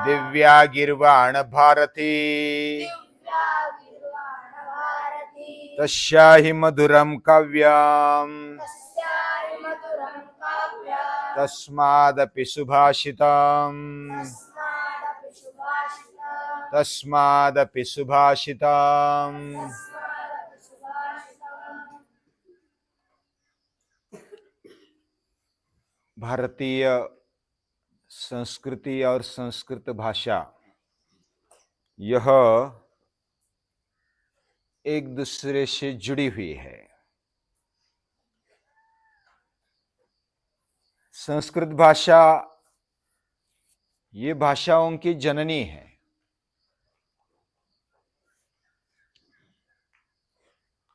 दिव्या गिर्वाण भारती तस्याहि मधुरं काव्यम् तस्मादपि सुभाषितम् तस्मादपि सुभाषितम्। भारतीय संस्कृति और संस्कृत भाषा यह एक दूसरे से जुड़ी हुई है। संस्कृत भाषा ये भाषाओं की जननी है।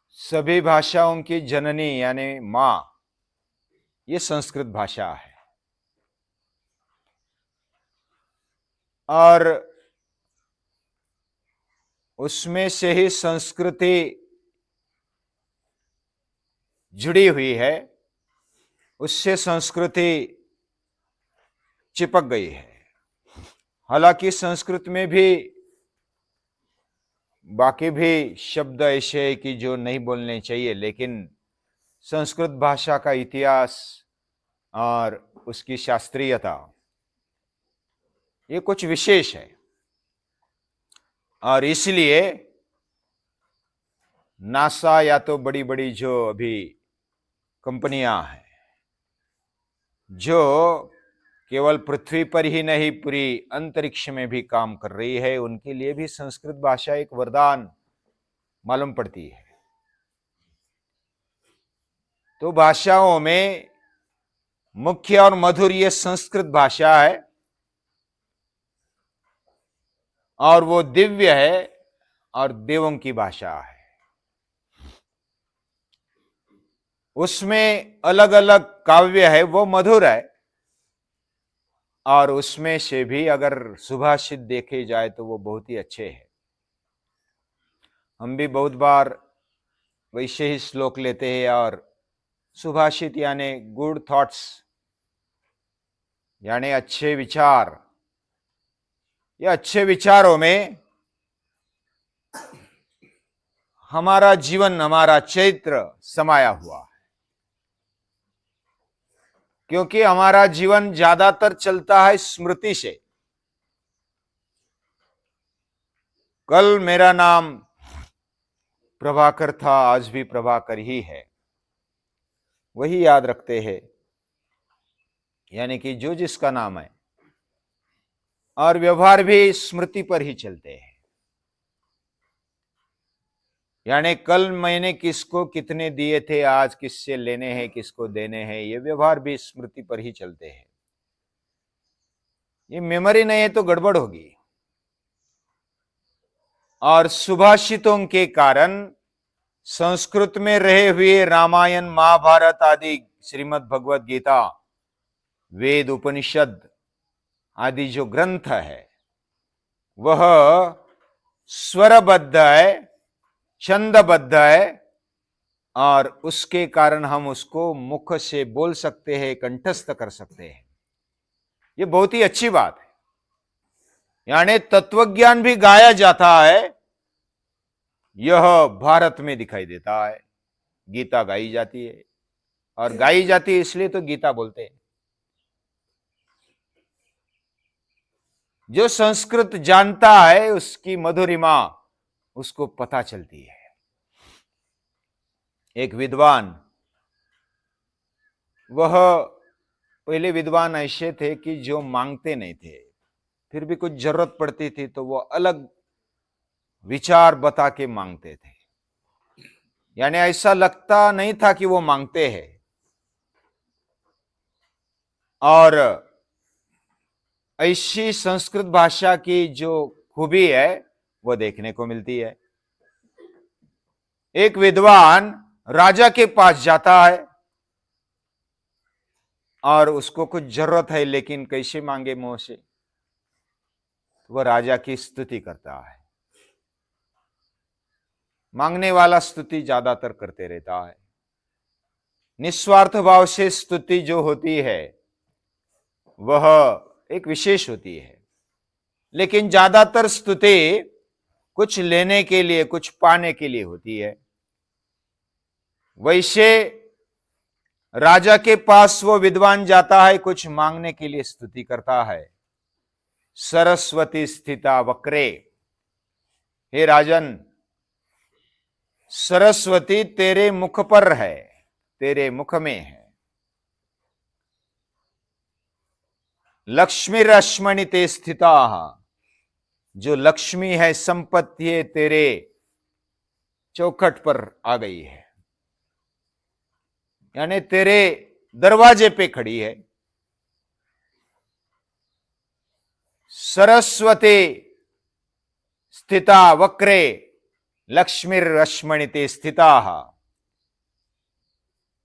सभी भाषाओं की जननी यानी मां ये संस्कृत भाषा है। और उसमें से ही संस्कृति जुड़ी हुई है, उससे संस्कृति चिपक गई है। हालांकि संस्कृत में भी बाकी भी शब्द ऐसे हैं कि जो नहीं बोलने चाहिए, लेकिन संस्कृत भाषा का इतिहास और उसकी शास्त्रीयता ये कुछ विशेष है। और इसलिए नासा या तो बड़ी बड़ी जो अभी कंपनियां हैं जो केवल पृथ्वी पर ही नहीं पूरी अंतरिक्ष में भी काम कर रही है, उनके लिए भी संस्कृत भाषा एक वरदान मालूम पड़ती है। तो भाषाओं में मुख्य और मधुर ये संस्कृत भाषा है और वो दिव्य है और देवों की भाषा है। उसमें अलग अलग काव्य है, वो मधुर है। और उसमें से भी अगर सुभाषित देखे जाए तो वो बहुत ही अच्छे हैं। हम भी बहुत बार वैसे ही श्लोक लेते हैं। और सुभाषित यानी गुड थॉट्स यानी अच्छे विचार। ये अच्छे विचारों में हमारा जीवन, हमारा चरित्र समाया हुआ है। क्योंकि हमारा जीवन ज्यादातर चलता है स्मृति से। कल मेरा नाम प्रभाकर था, आज भी प्रभाकर ही है, वही याद रखते हैं। यानी कि जो जिसका नाम है। और व्यवहार भी स्मृति पर ही चलते हैं। यानी कल मैंने किसको कितने दिए थे, आज किससे लेने हैं, किसको देने हैं, ये व्यवहार भी स्मृति पर ही चलते हैं। ये मेमोरी नहीं है तो गड़बड़ होगी। और सुभाषितों के कारण संस्कृत में रहे हुए रामायण, महाभारत आदि, श्रीमद् भगवत गीता, वेद, उपनिषद आदि जो ग्रंथ है वह स्वरबद्ध है, छंदबद्ध है। और उसके कारण हम उसको मुख से बोल सकते हैं, कंठस्थ कर सकते हैं। ये बहुत ही अच्छी बात है। यानी तत्वज्ञान भी गाया जाता है, यह भारत में दिखाई देता है। गीता गाई जाती है, और गाई जाती है इसलिए तो गीता बोलते हैं। जो संस्कृत जानता है उसकी मधुरिमा उसको पता चलती है। एक विद्वान, वह पहले विद्वान ऐसे थे कि जो मांगते नहीं थे, फिर भी कुछ जरूरत पड़ती थी तो वो अलग विचार बता के मांगते थे। यानी ऐसा लगता नहीं था कि वो मांगते हैं। और ऐसी संस्कृत भाषा की जो खूबी है वो देखने को मिलती है। एक विद्वान राजा के पास जाता है और उसको कुछ जरूरत है, लेकिन कैसे मांगे मुंह से? वह राजा की स्तुति करता है। मांगने वाला स्तुति ज्यादातर करते रहता है। निस्वार्थ भाव से स्तुति जो होती है वह एक विशेष होती है। लेकिन ज्यादातर स्तुति कुछ लेने के लिए, कुछ पाने के लिए होती है। वैसे राजा के पास वो विद्वान जाता है, कुछ मांगने के लिए स्तुति करता है। सरस्वती स्थिता वक्रे, हे राजन, सरस्वती तेरे मुख पर है, तेरे मुख में है। लक्ष्मी रश्मणि ते स्थिता, जो लक्ष्मी है, संपत्ति है, तेरे चौखट पर आ गई है, यानी तेरे दरवाजे पे खड़ी है। सरस्वती स्थिता वक्रे लक्ष्मीरश्मणि ते स्थिता,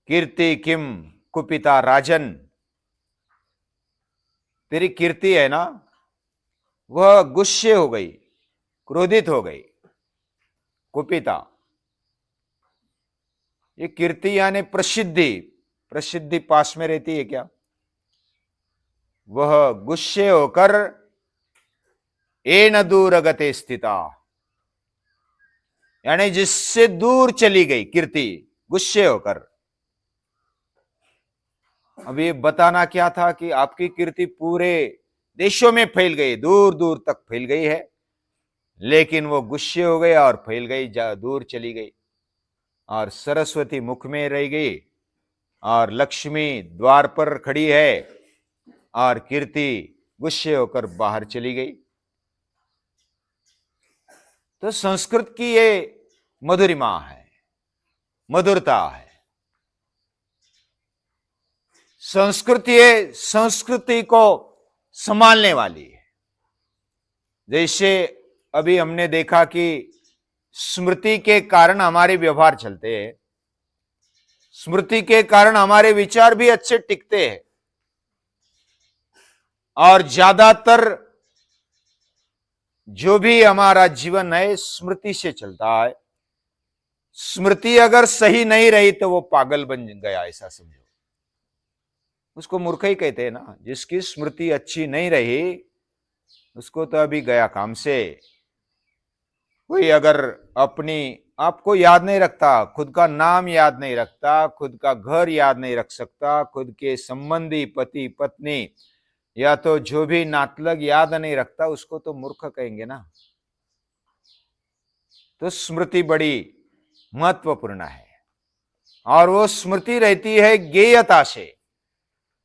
कीर्ति किम कुपिता राजन, तेरी कीर्ति है ना, वह गुस्से हो गई, क्रोधित हो गई। कुपिता, ये कीर्ति यानी प्रसिद्धि, प्रसिद्धि पास में रहती है क्या? वह गुस्से होकर एन दूर गते स्थिता, यानी जिससे दूर चली गई कीर्ति, गुस्से होकर। अब ये बताना क्या था कि आपकी कीर्ति पूरे देशों में फैल गई, दूर दूर तक फैल गई है, लेकिन वो गुस्से हो गए और फैल गई, दूर चली गई, और सरस्वती मुख में रह गई, और लक्ष्मी द्वार पर खड़ी है, और कीर्ति गुस्से होकर बाहर चली गई। तो संस्कृत की ये मधुरिमा है, मधुरता है। संस्कृति को संभालने वाली है। जैसे अभी हमने देखा कि स्मृति के कारण हमारे व्यवहार चलते हैं, स्मृति के कारण हमारे विचार भी अच्छे टिकते हैं, और ज्यादातर जो भी हमारा जीवन है स्मृति से चलता है। स्मृति अगर सही नहीं रही तो वो पागल बन गया, ऐसा समझो। उसको मूर्ख ही कहते हैं ना, जिसकी स्मृति अच्छी नहीं रही उसको तो अभी गया काम से। कोई अगर अपनी आपको याद नहीं रखता, खुद का नाम याद नहीं रखता, खुद का घर याद नहीं रख सकता, खुद के संबंधी पति पत्नी या तो जो भी नातलग याद नहीं रखता, उसको तो मूर्ख कहेंगे ना। तो स्मृति बड़ी महत्वपूर्ण है, और वो स्मृति रहती है गेयता से,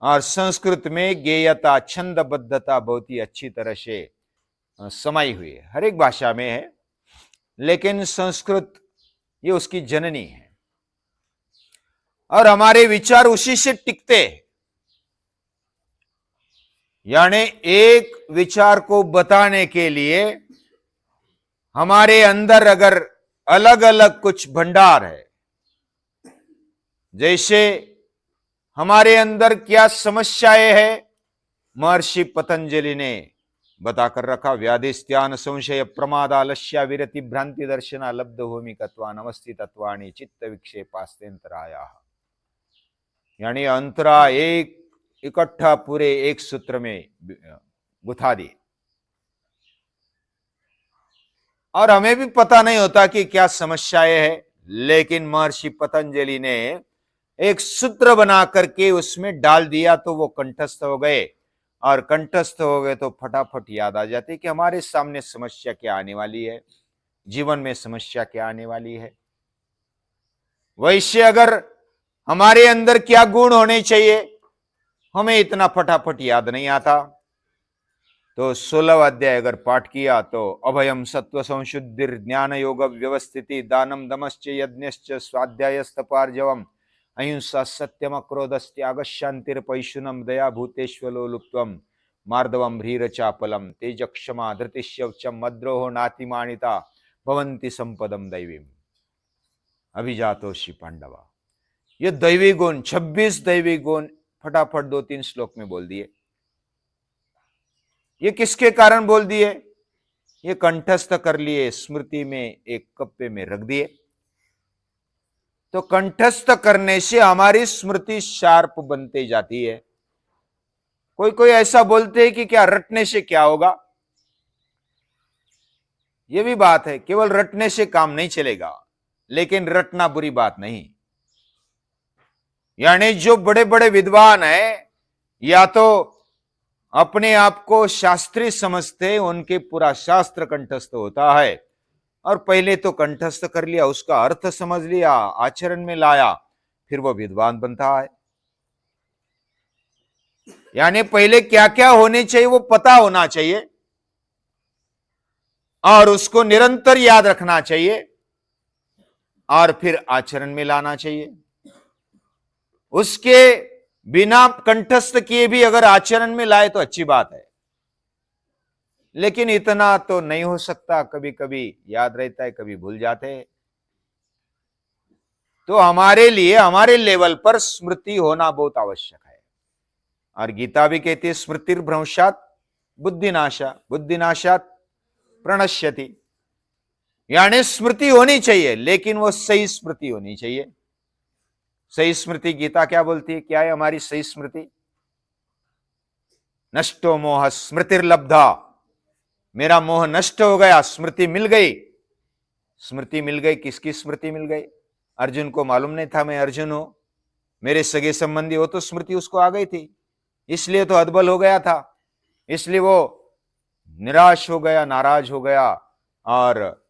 और संस्कृत में गेयता, छंदबद्धता बहुत ही अच्छी तरह से समाई हुई है, हर एक भाषा में है, लेकिन संस्कृत ये उसकी जननी है, और हमारे विचार उसी से टिकते हैं। यानी एक विचार को बताने के लिए हमारे अंदर अगर अलग अलग कुछ भंडार है, जैसे हमारे अंदर क्या समस्याएं हैं, महर्षि पतंजलि ने बताकर रखा। व्याधिस्त्यान संशय प्रमाद आलस्य विरति भ्रांति दर्शना लब्ध भूमिकत्वान अवस्थितत्वानि चित्त विक्षेपास्तेंतराया, यानी अंतरा एक इकट्ठा पूरे एक सूत्र में गुथा दिए, और हमें भी पता नहीं होता कि क्या समस्याएं है, लेकिन महर्षि पतंजलि ने एक सूत्र बना करके उसमें डाल दिया तो वो कंठस्थ हो गए, और कंठस्थ हो गए तो फटाफट याद आ जाती कि हमारे सामने समस्या क्या आने वाली है, जीवन में समस्या क्या आने वाली है। वैसे अगर हमारे अंदर क्या गुण होने चाहिए, हमें इतना फटाफट याद नहीं आता। तो 16वां अध्याय अगर पाठ किया तो अभयम सत्व संशुद्धिर ज्ञान योग व्यवस्थिति दानम दमश्च यज्ञश्च स्वाध्यायस्तपार्जवम अहिंसा सत्यम क्रोधस्त्याग शांतिर पैशुनम दया भूतेश्वलोलुप्तम मार्दवम ह्रीर चापलम तेज क्षमा धृतिशौचम मद्रोह नातिमानिता भवंती संपदम दैवीम अभिजातोषि पांडवा। ये दैवी गुण 26 दैवी गुण फटाफट 2-3 श्लोक में बोल दिए। ये किसके कारण बोल दिए? ये कंठस्थ कर लिए, स्मृति में एक कप्पे में रख दिए। तो कंठस्थ करने से हमारी स्मृति शार्प बनते जाती है। कोई कोई ऐसा बोलते हैं कि क्या रटने से क्या होगा? ये भी बात है, केवल रटने से काम नहीं चलेगा, लेकिन रटना बुरी बात नहीं। यानी जो बड़े बड़े विद्वान हैं, या तो अपने आप को शास्त्री समझते, उनके पूरा शास्त्र कंठस्थ होता है, और पहले तो कंठस्थ कर लिया, उसका अर्थ समझ लिया, आचरण में लाया, फिर वो विद्वान बनता है। यानी पहले क्या क्या होने चाहिए वो पता होना चाहिए, और उसको निरंतर याद रखना चाहिए, और फिर आचरण में लाना चाहिए। उसके बिना कंठस्थ किए भी अगर आचरण में लाए तो अच्छी बात है, लेकिन इतना तो नहीं हो सकता। कभी कभी याद रहता है, कभी भूल जाते हैं। तो हमारे लिए, हमारे लेवल पर स्मृति होना बहुत आवश्यक है। और गीता भी कहती है, स्मृतिर्भ्रंशात् बुद्धिनाशा, बुद्धिनाशात् प्रणश्यति। यानी स्मृति होनी चाहिए, लेकिन वो सही स्मृति होनी चाहिए। सही स्मृति गीता क्या बोलती है? क्या है हमारी सही स्मृति? नष्टो मोह स्मृतिर्लब्धा, मेरा मोह नष्ट हो गया, स्मृति मिल गई। स्मृति मिल गई, किसकी स्मृति मिल गई? अर्जुन को मालूम नहीं था मैं अर्जुन हूं, मेरे सगे संबंधी हो, तो स्मृति उसको आ गई थी, इसलिए तो अधबल हो गया था, इसलिए वो निराश हो गया, नाराज हो गया, और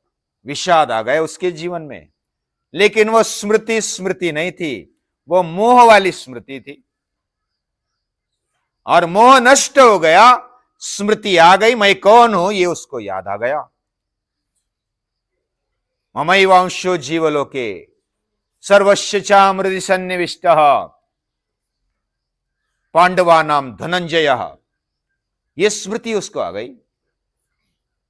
विषाद आ गए उसके जीवन में। लेकिन वो स्मृति स्मृति नहीं थी, वो मोह वाली स्मृति थी, और मोह नष्ट हो गया, स्मृति आ गई, मैं कौन हूं ये उसको याद आ गया। ममैवांशो जीवलोके सर्वस्य चामृति सन्निविष्टः पांडवानाम धनंजय, ये स्मृति उसको आ गई।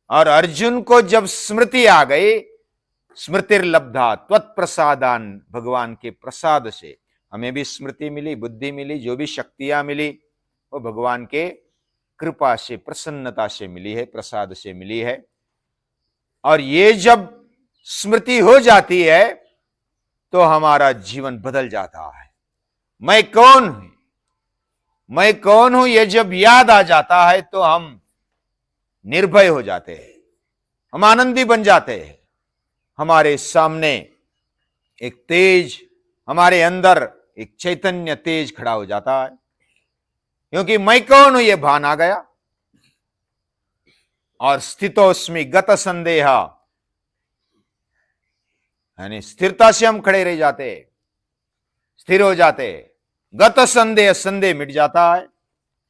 और अर्जुन को जब स्मृति आ गई, स्मृतिर्लब्धा त्वत्प्रसादान, भगवान के प्रसाद से हमें भी स्मृति मिली, बुद्धि मिली, जो भी शक्तियां मिली वो भगवान के कृपा से, प्रसन्नता से मिली है, प्रसाद से मिली है। और ये जब स्मृति हो जाती है तो हमारा जीवन बदल जाता है। मैं कौन हूं, मैं कौन हूं, ये जब याद आ जाता है तो हम निर्भय हो जाते हैं, हम आनंदी बन जाते हैं। हमारे सामने एक तेज, हमारे अंदर एक चैतन्य तेज खड़ा हो जाता है, क्योंकि मैं कौन हूं ये भान आ गया। और स्थितोस्मि गत संदेह, यानी स्थिरता से हम खड़े रह जाते, स्थिर हो जाते। गत संदेह, संदेह मिट जाता है।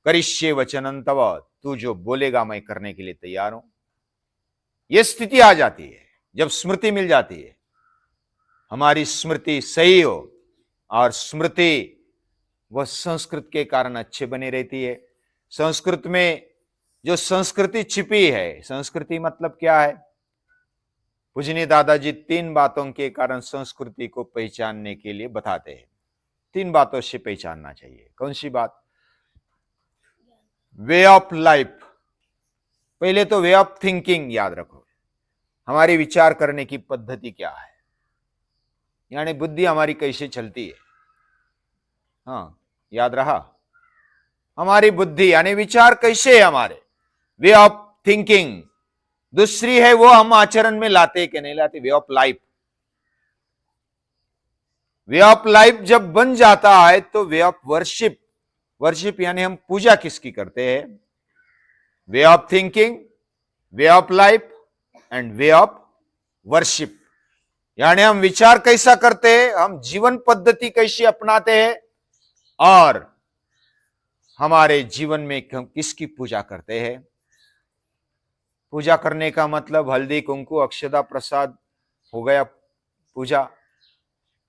करिष्ये वचनं तव, तू जो बोलेगा मैं करने के लिए तैयार हूं, यह स्थिति आ जाती है जब स्मृति मिल जाती है। हमारी स्मृति सही हो, और स्मृति वह संस्कृत के कारण अच्छे बनी रहती है। संस्कृत में जो संस्कृति छिपी है, संस्कृति मतलब क्या है? पूजनीय दादाजी 3 बातों के कारण संस्कृति को पहचानने के लिए बताते हैं। 3 बातों से पहचानना चाहिए। कौन सी बात? वे ऑफ लाइफ। पहले तो वे ऑफ थिंकिंग याद रखो, हमारी विचार करने की पद्धति क्या है, यानी बुद्धि हमारी कैसे चलती है। हाँ, याद रहा? हमारी बुद्धि यानी विचार कैसे है हमारे, वे ऑफ थिंकिंग। दूसरी है वो हम आचरण में लाते कि नहीं लाते, way of life. Way of life जब बन जाता है तो वे ऑफ वर्शिप, वर्शिप यानी हम पूजा किसकी करते हैं। Way of thinking, way of life and way of worship, यानी हम विचार कैसा करते हैं, हम जीवन पद्धति कैसी अपनाते हैं, और हमारे जीवन में हम किसकी पूजा करते हैं। पूजा करने का मतलब हल्दी कुंकु अक्षता प्रसाद हो गया पूजा,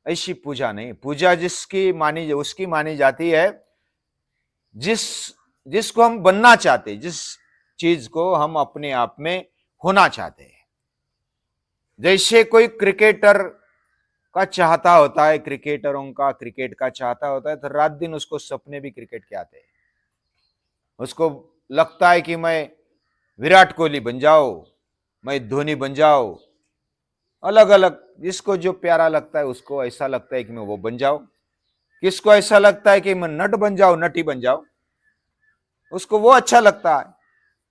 ऐसी पूजा नहीं। पूजा जिसकी मानी, उसकी मानी जाती है जिसको हम बनना चाहते, जिस चीज को हम अपने आप में होना चाहते हैं। जैसे कोई क्रिकेटर का चाहता होता है, क्रिकेटरों का क्रिकेट का चाहता होता है, तो रात दिन उसको सपने भी क्रिकेट के आते हैं। उसको लगता है कि मैं विराट कोहली बन जाओ, मैं धोनी बन जाओ, अलग अलग, जिसको जो प्यारा लगता है उसको ऐसा लगता है कि मैं वो बन जाऊं। किसको ऐसा लगता है कि मैं नट बन जाऊं, नटी बन जाऊं, उसको वो अच्छा लगता है।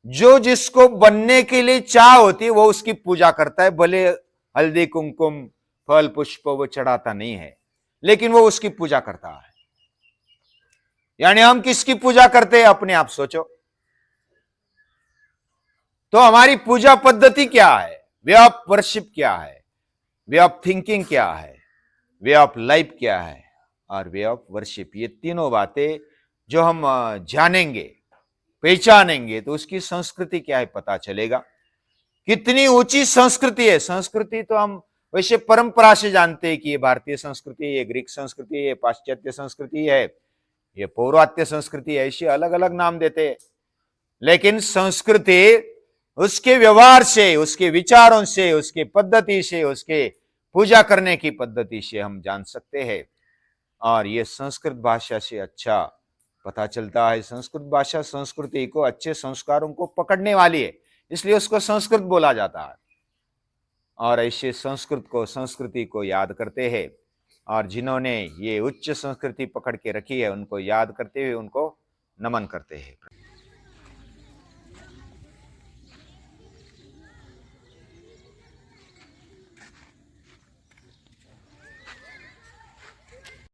जो जिसको बनने के लिए चाह होती है वो उसकी पूजा करता है, भले हल्दी कुमकुम फल पुष्प वो चढ़ाता नहीं है, लेकिन वो उसकी पूजा करता है। यानी हम किसकी पूजा करते हैं, अपने आप सोचो। तो हमारी पूजा पद्धति क्या है, वे ऑफ वर्शिप क्या है, वे ऑफ थिंकिंग क्या है, वे ऑफ लाइफ क्या है, और वे ऑफ वर्शिप, ये तीनों बातें जो हम जानेंगे, पहचानेंगे, तो उसकी संस्कृति क्या है पता चलेगा। कितनी ऊंची संस्कृति है। संस्कृति तो हम वैसे परंपरा से जानते हैं कि ये भारतीय संस्कृति है, ये ग्रीक संस्कृति है, ये पाश्चात्य संस्कृति है, ये पौरात्य संस्कृति है, ऐसे अलग अलग नाम देते हैं। लेकिन संस्कृति उसके व्यवहार से, उसके विचारों से, उसके पद्धति से, उसके पूजा करने की पद्धति से हम जान सकते हैं। और ये संस्कृत भाषा से अच्छा पता चलता है। संस्कृत भाषा संस्कृति को, अच्छे संस्कारों को पकड़ने वाली है, इसलिए उसको संस्कृत बोला जाता है। और ऐसे संस्कृत को, संस्कृति को याद करते हैं, और जिन्होंने ये उच्च संस्कृति पकड़ के रखी है उनको याद करते हुए उनको नमन करते हैं।